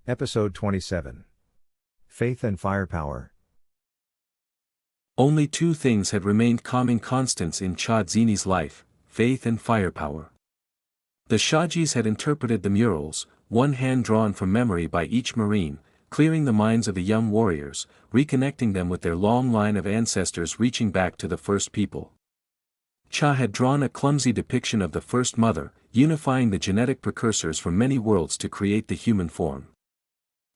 Episode 27. Faith and Firepower. Only two things had remained calming constants in Cha Dzeeny's life: faith and firepower. The Shajis had interpreted the murals, one hand drawn from memory by each Marine, clearing the minds of the young warriors, reconnecting them with their long line of ancestors reaching back to the first people. Cha had drawn a clumsy depiction of the First Mother, unifying the genetic precursors from many worlds to create the human form.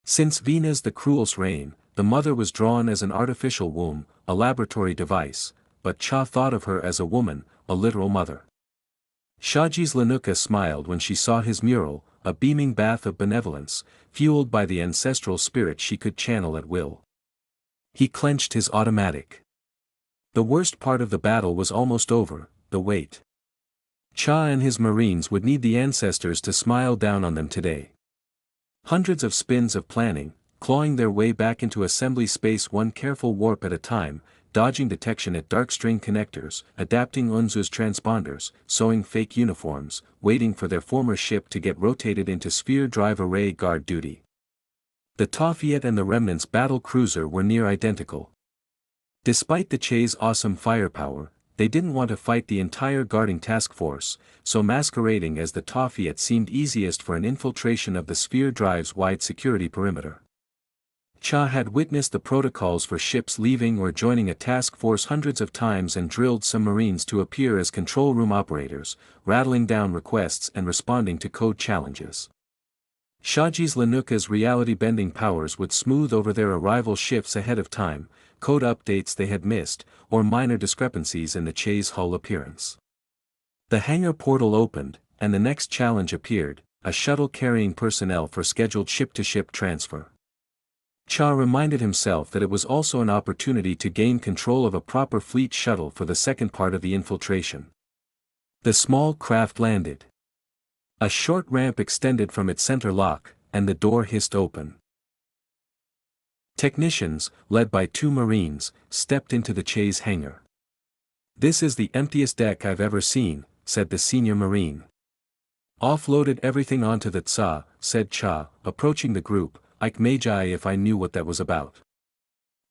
Since Venus the Cruel's reign, the mother was drawn as an artificial womb, a laboratory device, but Cha thought of her as a woman, a literal mother. Shaji's Lenuka smiled when she saw his mural, a beaming bath of benevolence, fueled by the ancestral spirit she could channel at will. He clenched his automatic. The worst part of the battle was almost over, the wait. Cha and his Marines would need the ancestors to smile down on them today. Hundreds of spins of planning, clawing their way back into assembly space one careful warp at a time, dodging detection at dark string connectors, adapting Unzu's transponders, sewing fake uniforms, waiting for their former ship to get rotated into sphere drive array guard duty. The Tawfiat and the Remnant's battle cruiser were near identical. Despite the Che's awesome firepower, they didn't want to fight the entire guarding task force, so masquerading as the Tawfiat seemed easiest for an infiltration of the sphere drive's wide security perimeter. Cha had witnessed the protocols for ships leaving or joining a task force hundreds of times and drilled some Marines to appear as control room operators, rattling down requests and responding to code challenges. Shaji's Lenuka's reality-bending powers would smooth over their arrival shifts ahead of time, code updates they had missed, or minor discrepancies in the Che's hull appearance. The hangar portal opened, and the next challenge appeared, a shuttle carrying personnel for scheduled ship-to-ship transfer. Cha reminded himself that it was also an opportunity to gain control of a proper fleet shuttle for the second part of the infiltration. The small craft landed. A short ramp extended from its center lock, and the door hissed open. Technicians, led by two Marines, stepped into the Che's hangar. "This is the emptiest deck I've ever seen," said the senior Marine. "Offloaded everything onto the Tsa," said Cha, approaching the group. "Ike Magi if I knew what that was about."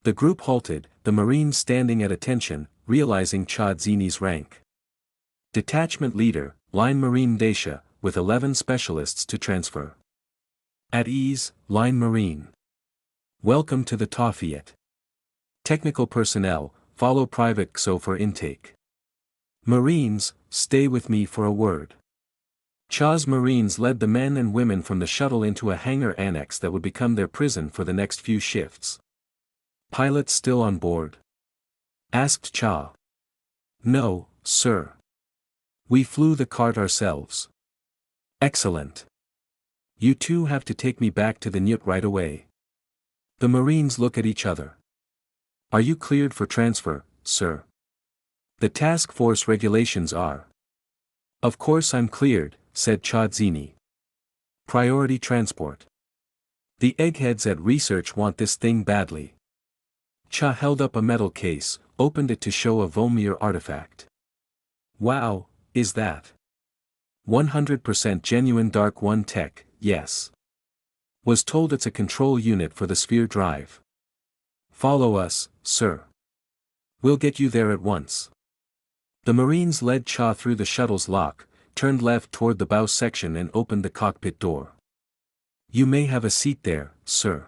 The group halted, the Marines standing at attention, realizing Cha Dzeeny's rank. Detachment Leader, Line Marine Daisha, with 11 specialists to transfer. At ease, Line Marine. Welcome to the Tawfiat. Technical personnel, follow Private XO for intake. Marines, stay with me for a word. Cha's Marines led the men and women from the shuttle into a hangar annex that would become their prison for the next few shifts. "Pilots still on board?" asked Cha. "No, sir. We flew the cart ourselves." "Excellent. You two have to take me back to the Nyut right away." The Marines look at each other. "Are you cleared for transfer, sir?" "The task force regulations are." "Of course I'm cleared," said Cha Dzeeny. "Priority transport. The eggheads at research want this thing badly." Cha held up a metal case, opened it to show a Vomir artifact. "Wow, is that 100% genuine Dark One tech?" "Yes. Was told it's a control unit for the sphere drive." "Follow us, sir. We'll get you there at once." The Marines led Cha through the shuttle's lock, turned left toward the bow section and opened the cockpit door. "You may have a seat there, sir.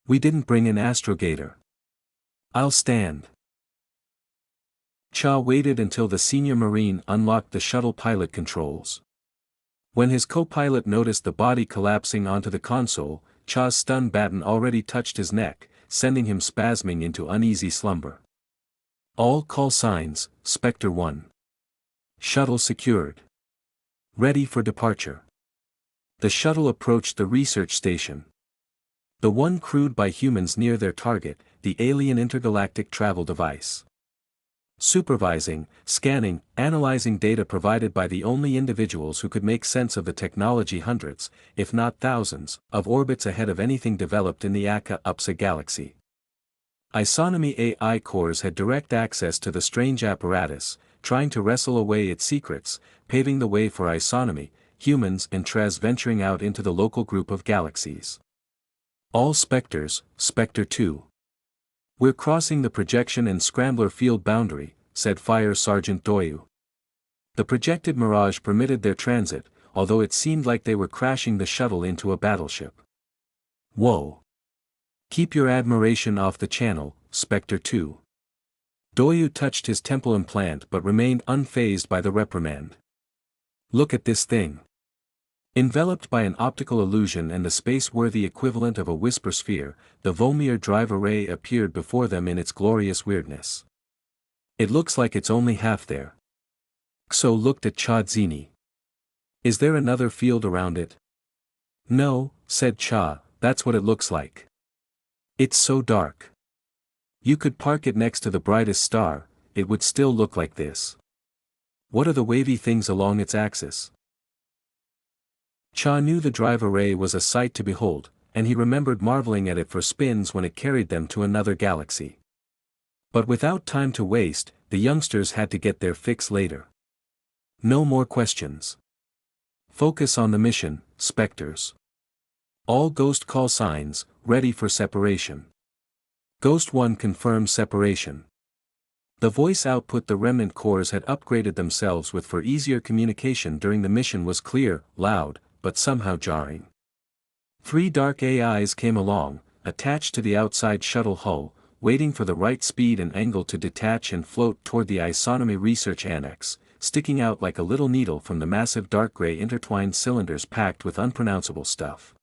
We didn't bring an astrogator." "I'll stand." Cha waited until the senior Marine unlocked the shuttle pilot controls. When his co-pilot noticed the body collapsing onto the console, Cha's stun baton already touched his neck, sending him spasming into uneasy slumber. "All call signs, Spectre 1. Shuttle secured. Ready for departure." The shuttle approached the research station. The one crewed by humans near their target, the alien intergalactic travel device. Supervising, scanning, analyzing data provided by the only individuals who could make sense of the technology hundreds, if not thousands, of orbits ahead of anything developed in the Aka-Upsa galaxy. Isonomy AI cores had direct access to the strange apparatus, trying to wrestle away its secrets, paving the way for Isonomy, humans and Trez venturing out into the local group of galaxies. All Spectres, Spectre 2. We're crossing the projection and scrambler field boundary, said Fire Sergeant Doyu. The projected mirage permitted their transit, although it seemed like they were crashing the shuttle into a battleship. Whoa. Keep your admiration off the channel, Spectre 2. Doyu touched his temple implant but remained unfazed by the reprimand. Look at this thing. Enveloped by an optical illusion and the space-worthy equivalent of a whisper sphere, the Vomir drive array appeared before them in its glorious weirdness. It looks like it's only half there. Xo looked at Cha Dzeeny. Is there another field around it? No, said Cha, that's what it looks like. It's so dark. You could park it next to the brightest star, it would still look like this. What are the wavy things along its axis? Cha knew the drive array was a sight to behold, and he remembered marveling at it for spins when it carried them to another galaxy. But without time to waste, the youngsters had to get their fix later. No more questions. Focus on the mission, Spectres. All Ghost call signs, ready for separation. Ghost 1 confirms separation. The voice output the remnant cores had upgraded themselves with for easier communication during the mission was clear, loud, but somehow jarring. 3 dark AIs came along, attached to the outside shuttle hull, waiting for the right speed and angle to detach and float toward the Isonomy Research Annex, sticking out like a little needle from the massive dark gray intertwined cylinders packed with unpronounceable stuff.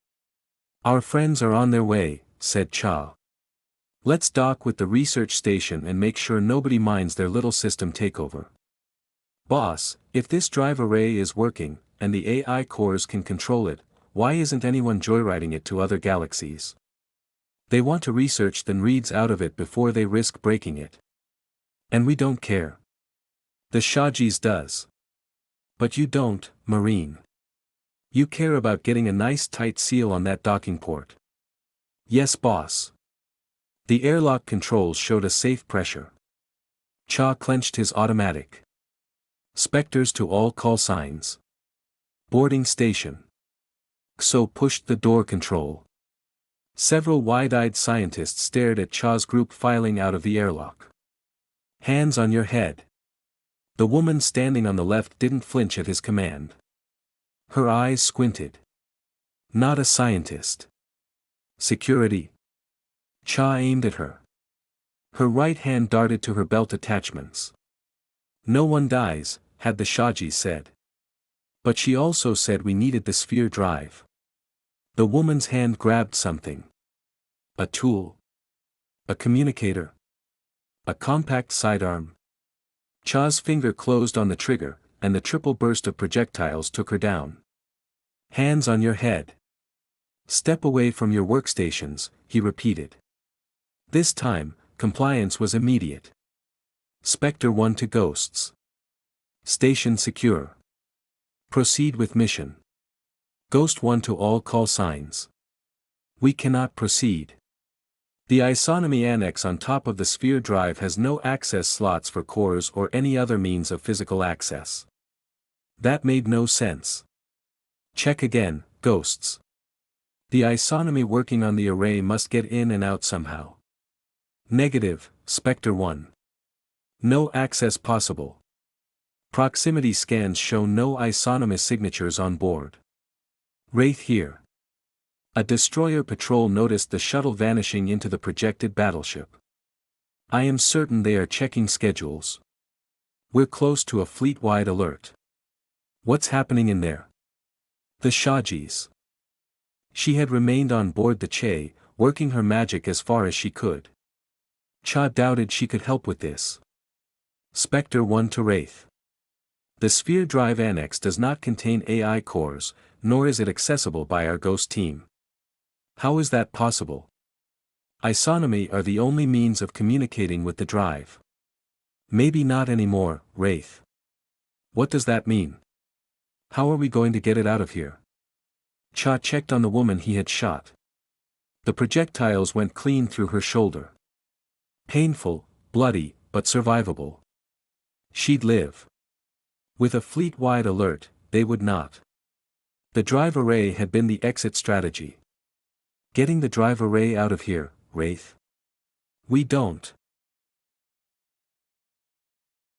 Our friends are on their way, said Cha. Let's dock with the research station and make sure nobody minds their little system takeover. Boss, if this drive array is working, and the AI cores can control it, why isn't anyone joyriding it to other galaxies? They want to research the reads out of it before they risk breaking it. And we don't care. The Shajis does. But you don't, Marine. You care about getting a nice tight seal on that docking port. Yes, boss. The airlock controls showed a safe pressure. Cha clenched his automatic. Spectres to all call signs. Boarding station. Xo pushed the door control. Several wide-eyed scientists stared at Cha's group filing out of the airlock. Hands on your head. The woman standing on the left didn't flinch at his command. Her eyes squinted. Not a scientist. Security. Cha aimed at her. Her right hand darted to her belt attachments. No one dies, had the Shaji said. But she also said we needed the sphere drive. The woman's hand grabbed something. A tool. A communicator. A compact sidearm. Cha's finger closed on the trigger, and the triple burst of projectiles took her down. Hands on your head. Step away from your workstations, he repeated. This time, compliance was immediate. Spectre 1 to Ghosts. Station secure. Proceed with mission. Ghost 1 to all call signs. We cannot proceed. The Isonomy Annex on top of the sphere drive has no access slots for cores or any other means of physical access. That made no sense. Check again, Ghosts. The Isonomy working on the array must get in and out somehow. Negative, Spectre 1. No access possible. Proximity scans show no isonomous signatures on board. Wraith here. A destroyer patrol noticed the shuttle vanishing into the projected battleship. I am certain they are checking schedules. We're close to a fleet-wide alert. What's happening in there? The Shajis. She had remained on board the Che, working her magic as far as she could. Cha doubted she could help with this. Spectre 1 to Wraith. The Sphere Drive Annex does not contain AI cores, nor is it accessible by our Ghost team. How is that possible? Isonomy are the only means of communicating with the drive. Maybe not anymore, Wraith. What does that mean? How are we going to get it out of here? Cha checked on the woman he had shot. The projectiles went clean through her shoulder. Painful, bloody, but survivable. She'd live. With a fleet-wide alert, they would not. The drive array had been the exit strategy. Getting the driver Ray out of here, Wraith. We don't.